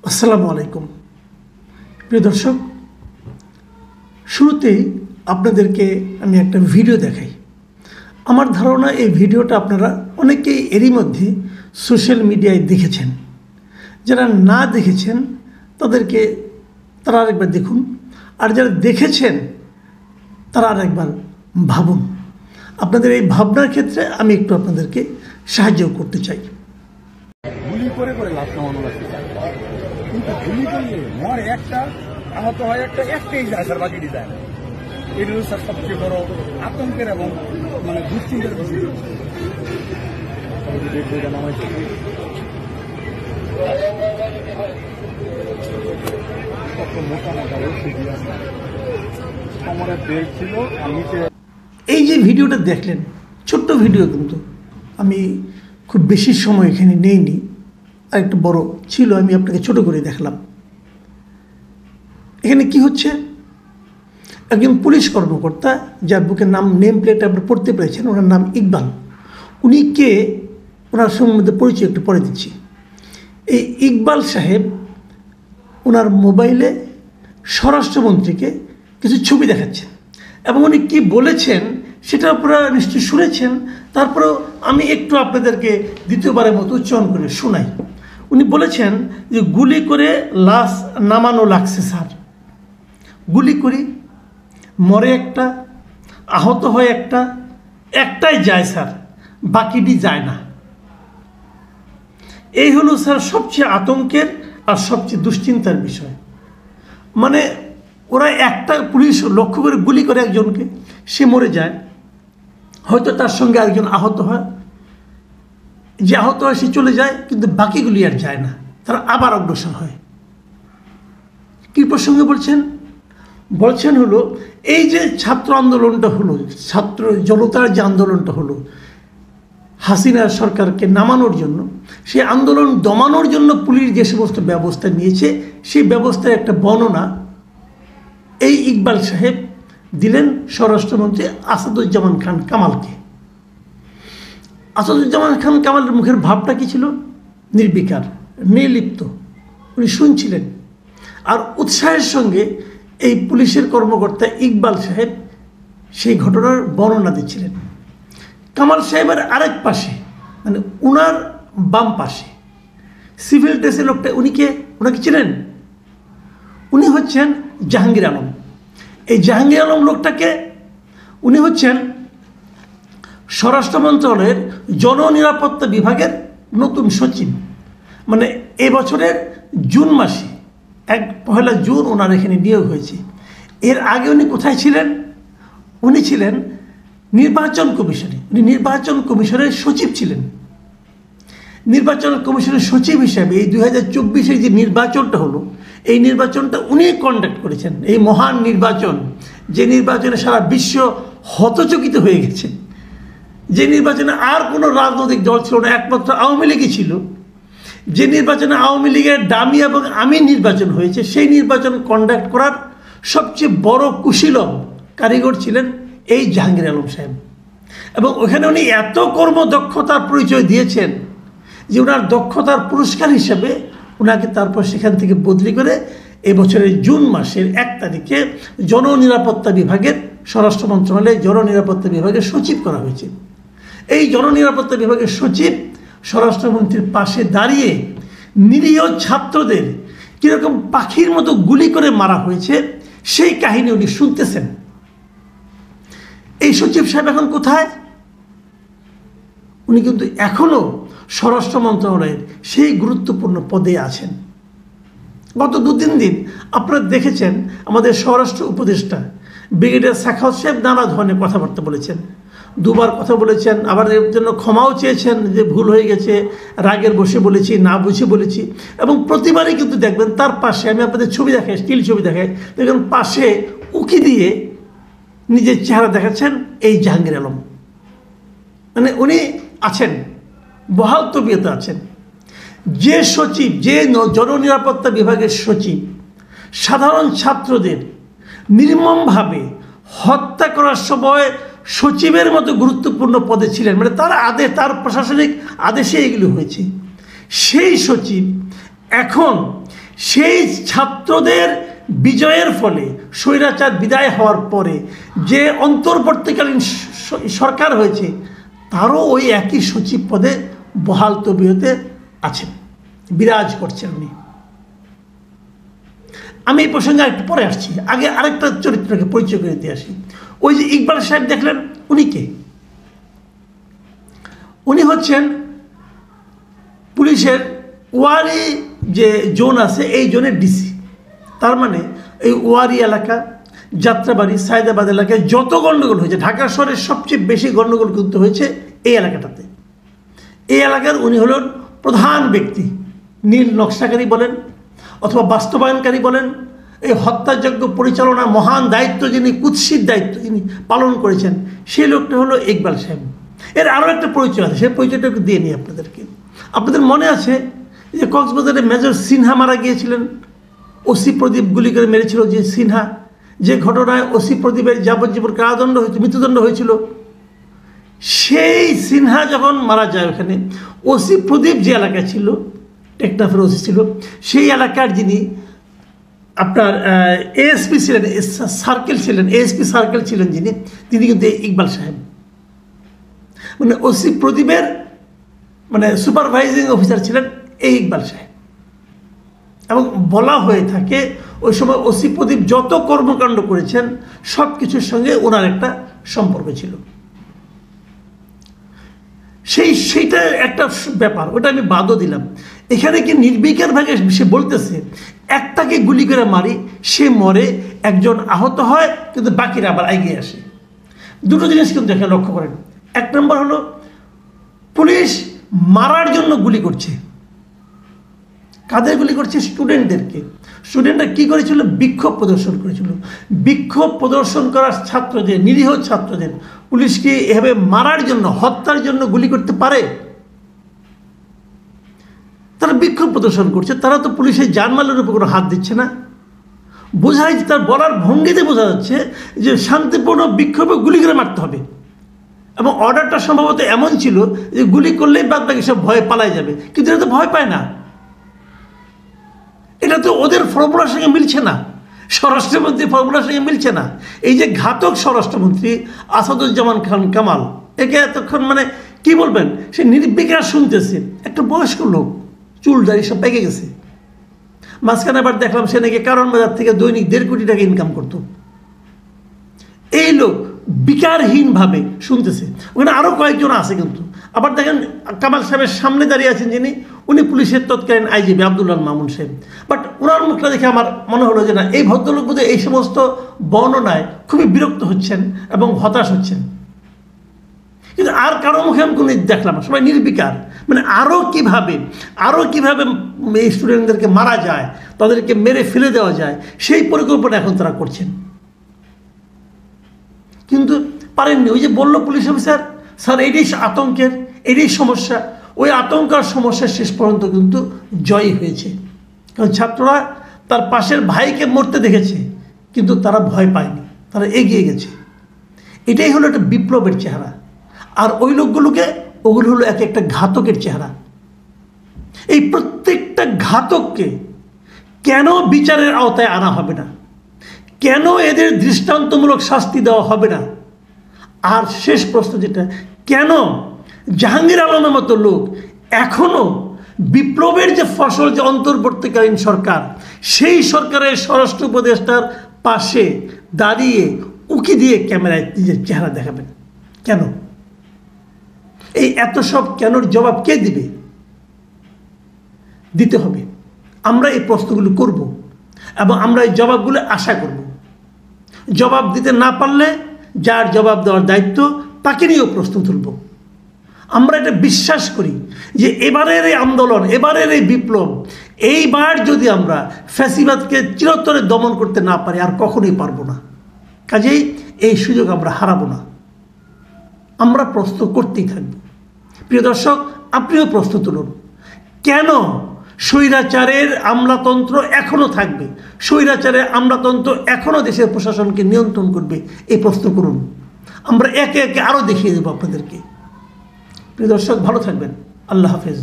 আসসালামু আলাইকুম প্রিয় দর্শক, শুরুতেই আপনাদেরকে আমি একটা ভিডিও দেখাই। আমার ধারণা এই ভিডিওটা আপনারা অনেকেই এরই মধ্যে সোশ্যাল মিডিয়ায় দেখেছেন। যারা না দেখেছেন তারা আরেকবার দেখুন, আর যারা দেখেছেন তারা আরেকবার ভাবুন। আপনাদের এই ভাবনার ক্ষেত্রে আমি একটু আপনাদেরকে সাহায্য করতে চাই। গুলি করে করে লাভ কামানো লাগছে, কিন্তু গুলি করলে মর একটা, আহত হয় একটাই যায় স্যার, বাকিটি যায় না। এটি হচ্ছে স্যার সবচেয়ে বড় আতঙ্কের এবং দুশ্চিন্তার বিষয়। মোটা মোটা কোমরের বেল্ট ছিল। এই যে ভিডিওটা দেখলেন, ছোট্ট ভিডিও, কিন্তু আমি খুব বেশি সময় এখানে নেইনি, আর একটু বড় ছিল, আমি আপনাকে ছোট করে দেখালাম। এখানে কি হচ্ছে, একজন পুলিশ কর্মকর্তা, যার বুকের নেম প্লেট আপনি পড়তে পেরেছেন, ওনার নাম ইকবাল। উনি কে, ওনার সম্বন্ধে পরিচয় একটু পরে দিচ্ছি। এই ইকবাল সাহেব ওনার মোবাইলে স্বরাষ্ট্রমন্ত্রীকে কিছু ছবি দেখাচ্ছেন, এবং উনি কী বলেছেন সেটা আপনারা নিশ্চয়ই শুনেছেন। তারপরেও আমি একটু আপনাদেরকে দ্বিতীয়বারের মতো উচ্চারণ করে শোনাই। উনি বলেছেন যে গুলি করে লাশ নামানো লাগছে স্যার, গুলি করি, মরে একটা, আহত হয় একটাই যায় স্যার, বাকিটি যায় না। এই হলো স্যার সবচেয়ে আতঙ্কের আর সবচেয়ে দুশ্চিন্তার বিষয়। মানে ওরা একটা পুলিশ লক্ষ্য করে গুলি করে একজনকে, সে মরে যায়, হয়তো তার সঙ্গে আরেকজন আহত হয়, যে আহত হয় সে চলে যায়, কিন্তু বাকিগুলি আর যায় না, তারা আবার অগ্রসর হয়। কী প্রসঙ্গে বলছেন হলো এই যে ছাত্র আন্দোলনটা হলো, ছাত্র জনতার যে আন্দোলনটা হলো হাসিনা সরকারকে নামানোর জন্য, সেই আন্দোলন দমানোর জন্য পুলিশ যে সমস্ত ব্যবস্থা নিয়েছে, সেই ব্যবস্থার একটা বর্ণনা এই ইকবাল সাহেব দিলেন স্বরাষ্ট্রমন্ত্রী আসাদুজ্জামান খান কামালকে। আসাদুজ্জামান খান কামালের মুখের ভাবটা কি ছিল? নির্বিকার, নির্লিপ্ত। উনি শুনছিলেন, আর উৎসাহের সঙ্গে এই পুলিশের কর্মকর্তা ইকবাল সাহেব সেই ঘটনার বর্ণনা দিচ্ছিলেন। কামাল সাহেবের আরেক পাশে, মানে উনার বাম পাশে সিভিল ড্রেসের লোকটা, ওনাকে চিনেন? উনি হচ্ছেন জাহাঙ্গীর আলম। এই জাহাঙ্গীর আলম লোকটাকে, উনি হচ্ছেন স্বরাষ্ট্র মন্ত্রণালয়ের জননিরাপত্তা বিভাগের নতুন সচিব। মানে এবছরের জুন মাসে, 1 জুন ওনার এখানে নিয়োগ হয়েছে। এর আগে উনি কোথায় ছিলেন? উনি ছিলেন নির্বাচন কমিশনে। উনি নির্বাচন কমিশনের সচিব ছিলেন। নির্বাচন কমিশনের সচিব হিসাবে এই 2024-এর যে নির্বাচনটা হলো, এই নির্বাচনটা উনি কন্ডাক্ট করেছেন। এই মহান নির্বাচন, যে নির্বাচনে সারা বিশ্ব হতচকিত হয়ে গেছে, যে নির্বাচনে আর কোনো রাজনৈতিক দল ছিল না, একমাত্র আওয়ামী লীগই ছিল, যে নির্বাচনে আওয়ামী লীগের ডামি এবং আমির নির্বাচন হয়েছে, সেই নির্বাচন কন্ডাক্ট করার সবচেয়ে বড় কুশীলব কারিগর ছিলেন এই জাহাঙ্গীর আলম সাহেব। এবং ওখানে উনি এত কর্মদক্ষতার পরিচয় দিয়েছেন যে ওনার দক্ষতার পুরস্কার হিসাবে ওনাকে তারপর সেখান থেকে বদলি করে এবছরের জুন মাসের 1 তারিখে জননিরাপত্তা বিভাগের, স্বরাষ্ট্র মন্ত্রণালয়ের জননিরাপত্তা বিভাগের সচিব করা হয়েছে। এই জননিরাপত্তা বিভাগের সচিব স্বরাষ্ট্রমন্ত্রীর পাশে দাঁড়িয়ে নিরীহ ছাত্রদের কীরকম পাখির মতো গুলি করে মারা হয়েছে সেই কাহিনী উনি শুনতেছেন। এই সচিব সাহেব এখন কোথায়? উনি কিন্তু এখনও স্বরাষ্ট্র মন্ত্রণালয়ের সেই গুরুত্বপূর্ণ পদে আছেন। গত 2-3 দিন আপনারা দেখেছেন আমাদের স্বরাষ্ট্র উপদেষ্টা ব্রিগেডিয়ার সাখাওয়াত সাহেব নানা ধরনের কথাবার্তা বলেছেন। 2বার কথা বলেছেন, আবার এর জন্য ক্ষমাও চেয়েছেন যে ভুল হয়ে গেছে, রাগের বসে বলেছি, না বুঝে বলেছি। এবং প্রতিবারই কিন্তু দেখবেন তার পাশে, আমি আপনাদের ছবি দেখাই, স্টিল ছবি দেখাই, দেখবেন পাশে উকি দিয়ে নিজের চেহারা দেখাচ্ছেন এই জাহাঙ্গীর আলম। মানে উনি আছেন, বহাল তবিয়তে আছেন। যে সচিব, যে জননিরাপত্তা বিভাগের সচিব সাধারণ ছাত্রদের নির্মমভাবে হত্যা করার সময় সচিবের মতো গুরুত্বপূর্ণ পদে ছিলেন, মানে তার প্রশাসনিক আদেশে এগুলো হয়েছে, সেই সচিব এখন সেই ছাত্রদের বিজয়ের ফলে স্বৈরাচার বিদায় হওয়ার পরে যে অন্তর্বর্তীকালীন সরকার হয়েছে, তারও ওই একই সচিব পদে বহাল তবিয়তে আছেন, বিরাজ করছেন উনি। আমি এই প্রসঙ্গে একটু পরে আসছি, আগে আরেকটা চরিত্রকে পরিচয় করে দিয়ে আসি। ওই যে ইকবাল সাহেব দেখলেন, উনি কে? উনি হচ্ছেন পুলিশের ওয়ারি যে জোন আছে, এই জোনের ডিসি। তার মানে এই ওয়ারি এলাকা, যাত্রাবাড়ি, সায়দাবাদ এলাকায় যত গণ্ডগোল হয়েছে, ঢাকা শহরের সবচেয়ে বেশি গণ্ডগোল কিন্তু হয়েছে এই এলাকাটাতে। এই এলাকার উনি হলেন প্রধান ব্যক্তি। নীল নকশাকারী বলেন অথবা বাস্তবায়নকারী বলেন, এই হত্যাযজ্ঞ পরিচালনা মহান দায়িত্ব, যিনি কুৎসিত দায়িত্ব যিনি পালন করেছেন, সেই লোকটা হলো ইকবাল সাহেব। এর আরও একটা পরিচয় আছে, সেই পরিচয়টা একটু দিয়ে নিই আপনাদেরকে। আপনাদের মনে আছে যে কক্সবাজারে মেজর সিনহা মারা গিয়েছিলেন, ওসি প্রদীপ গুলি করে মেরেছিল যে সিনহা, যে ঘটনায় ওসি প্রদীপের যাবজ্জীবন কারাদণ্ড হয়েছিল, মৃত্যুদণ্ড হয়েছিল। সেই সিনহা যখন মারা যায়, ওখানে ওসি প্রদীপ যে এলাকায় ছিল, টেকনাফের ওসি ছিল, সেই এলাকার যিনি আপনার এএসপি ছিলেন, সার্কেল ছিলেন, এএসপি সার্কেল ছিলেন যিনি, তিনি কিন্তু ইকবাল সাহেব। মানে ওসি প্রদীপের মানে সুপারভাইজিং অফিসার ছিলেন এই ইকবাল সাহেব। এবং বলা হয়ে থাকে ওই সময় ওসি প্রদীপ যত কর্মকাণ্ড করেছেন সব কিছুর সঙ্গে ওনার একটা সম্পর্ক ছিল। সেইটা একটা ব্যাপার, ওটা আমি বাদও দিলাম। এখানে কি নির্বিকার ভাগে সে বলতেছে একটাকে গুলি করে মারি, সে মরে, একজন আহত হয়, কিন্তু বাকিরা আবার এগিয়ে আসে। দুটো জিনিস কিন্তু এখানে লক্ষ্য করেন। এক নম্বর হলো পুলিশ মারার জন্য গুলি করছে। কাদের গুলি করছে? স্টুডেন্টদেরকে। স্টুডেন্টরা কি করেছিল? বিক্ষোভ প্রদর্শন করেছিল। বিক্ষোভ প্রদর্শন করার ছাত্রদের, নিরীহ ছাত্রদের পুলিশকে এভাবে মারার জন্য, হত্যার জন্য গুলি করতে পারে? তারা বিক্ষোভ প্রদর্শন করছে, তারা তো পুলিশের জানমালের উপর কোনো হাত দিচ্ছে না। বোঝাই, তার বলার ভঙ্গিতে বোঝা যাচ্ছে যে শান্তিপূর্ণ বিক্ষোভে গুলি করে মারতে হবে। এবং অর্ডারটা সম্ভবত এমন ছিল যে গুলি করলেই বাদ বাকি সব ভয়ে পালাই যাবে, কিন্তু এটা তো ভয় পায় না। এটা তো ওদের ফর্মুলার সঙ্গে মিলছে না, স্বরাষ্ট্রমন্ত্রীর ফর্মুলার সঙ্গে মিলছে না। এই যে ঘাতক স্বরাষ্ট্রমন্ত্রী আসাদুজ্জামান খান কামাল, একে এতক্ষণ মানে কি বলবেন, সে নির্বিকার শুনতেছে। একটা বয়স্ক লোক, চুল দাড়ি সব পেকে গেছে। মাঝখানে আবার দেখলাম সে নাকি কারণ বাজার থেকে দৈনিক 1.5 কোটি টাকা ইনকাম করত। এই লোক বিকারহীনভাবে শুনতেছে। ওখানে আরও কয়েকজন আছে কিন্তু। আবার দেখেন কামাল সাহেবের সামনে দাঁড়িয়ে আছেন যিনি, উনি পুলিশের তৎকালীন আইজিপি আব্দুল্লাহ মামুন সাহেব। বাট ওনার মুখটা দেখে আমার মনে হলো যে না, এই ভদ্রলোক বোধহয় এই সমস্ত বর্ণনায় খুবই বিরক্ত হচ্ছেন এবং হতাশ হচ্ছেন। কিন্তু আর কারো মুখে আমি কোনো দেখলাম না, সবাই নির্বিকার। মানে আরও কিভাবে এই স্টুডেন্টদেরকে মারা যায়, তাদেরকে মেরে ফেলে দেওয়া যায়, সেই পরিকল্পনা এখন তারা করছেন। কিন্তু পারেননি। ওই যে বলল পুলিশ অফিসার, স্যার এটাই আতঙ্কের, এটাই সমস্যা। ওই আতঙ্ক আর সমস্যা শেষ পর্যন্ত কিন্তু জয়ী হয়েছে। কারণ ছাত্ররা তার পাশের ভাইকে মরতে দেখেছে, কিন্তু তারা ভয় পায়নি, তারা এগিয়ে গেছে। এটাই হলো একটা বিপ্লবের চেহারা। আর ওই লোকগুলোকে, ওগুলো হলো এক একটা ঘাতকের চেহারা। এই প্রত্যেকটা ঘাতককে কেন বিচারের আওতায় আনা হবে না? কেন এদের দৃষ্টান্তমূলক শাস্তি দেওয়া হবে না? আর শেষ প্রশ্ন যেটা, কেন জাহাঙ্গীর আলমের মতো লোক এখনো বিপ্লবের যে ফসল, যে অন্তর্বর্তীকালীন সরকার, সেই সরকারের স্বরাষ্ট্র উপদেষ্টার পাশে দাঁড়িয়ে উকি দিয়ে ক্যামেরায় নিজের চেহারা দেখাবেন? কেন? এই এত সব কেনর জবাব কে দিবে? দিতে হবে। আমরা এই প্রশ্নগুলো করব এবং আমরা এই জবাবগুলো আশা করব। জবাব দিতে না পারলে যার জবাব দেওয়ার দায়িত্ব, তাকে নিয়েও প্রশ্ন তুলব। আমরা এটা বিশ্বাস করি যে এবারের এই আন্দোলন, এবারের এই বিপ্লব, এইবার যদি আমরা ফ্যাসিবাদকে চিরতরে দমন করতে না পারি, আর কখনোই পারবো না। কাজেই এই সুযোগ আমরা হারাবো না। আমরা প্রশ্ন করতেই থাকব। প্রিয় দর্শক, আপনিও প্রশ্ন তুলুন। কেন স্বৈরাচারের আমলাতন্ত্র এখনো থাকবে? স্বৈরাচারের আমলাতন্ত্র এখনো দেশের প্রশাসনকে নিয়ন্ত্রণ করবে? এই প্রশ্ন করুন। আমরা একে একে আরও দেখিয়ে দেবো আপনাদেরকে। প্রিয় দর্শক, ভালো থাকবেন। আল্লাহ হাফেজ।